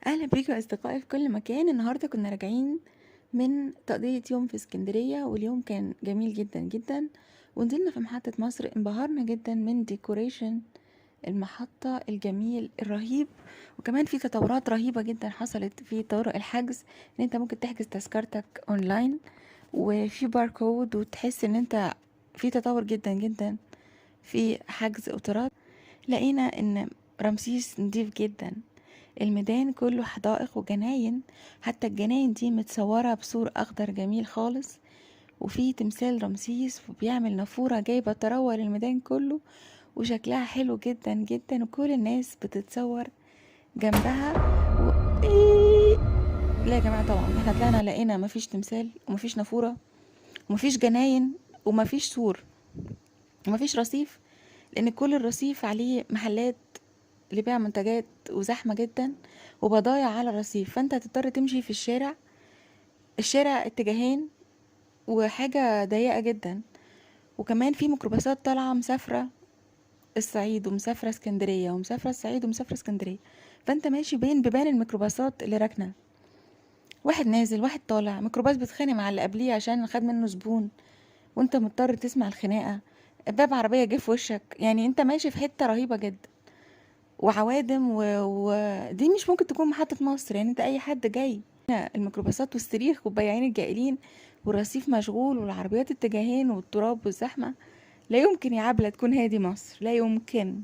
أهلا بيكم يا أصدقائي في كل مكان. النهاردة كنا راجعين من تقضية يوم في اسكندرية، واليوم كان جميل جدا جدا. ونزلنا في محطة مصر، انبهرنا جدا من ديكوريشن المحطة الجميل الرهيب. وكمان في تطورات رهيبة جدا حصلت في طرق الحجز، ان انت ممكن تحجز تذكرتك اونلاين، وفي باركود، وتحس ان انت في تطور جدا جدا في حجز قطارات. لقينا ان رمسيس نضيف جدا، الميدان كله حدائق وجناين، حتى الجناين دي متصورة بسور أخضر جميل خالص، وفي تمثال رمسيس وبيعمل نافورة جايبة تروى الميدان كله، وشكلها حلو جدا جدا، وكل الناس بتتصور جنبها إيه؟ لا يا جماعة، طبعا احنا طلعنا لقينا مفيش تمثال ومفيش نافورة ومفيش جناين ومفيش سور ومفيش رصيف، لأن كل الرصيف عليه محلات لبيع منتجات وزحمة جدا وبضايع على الرصيف، فانت هتضطر تمشي في الشارع اتجاهين، وحاجة ضيقة جدا. وكمان في ميكروباصات طالعة مسافرة الصعيد ومسافرة اسكندرية ومسافرة الصعيد ومسافرة اسكندرية، فانت ماشي بين بيبان الميكروباصات اللي راكنة، واحد نازل واحد طالع، ميكروباص بيتخانق مع اللي قبليه عشان خد منه زبون، وانت مضطر تسمع الخناقة. باب عربية جه في وشك، يعني انت ماشي في حتة رهيبة جدا، وعوادم ودي مش ممكن تكون محطة مصر. يعني انت اي حد جاي الميكروباصات والصريخ والبياعين الجائلين والرصيف مشغول والعربيات اتجاهين والتراب والزحمة، لا يمكن يا عبلة تكون هادي مصر، لا يمكن.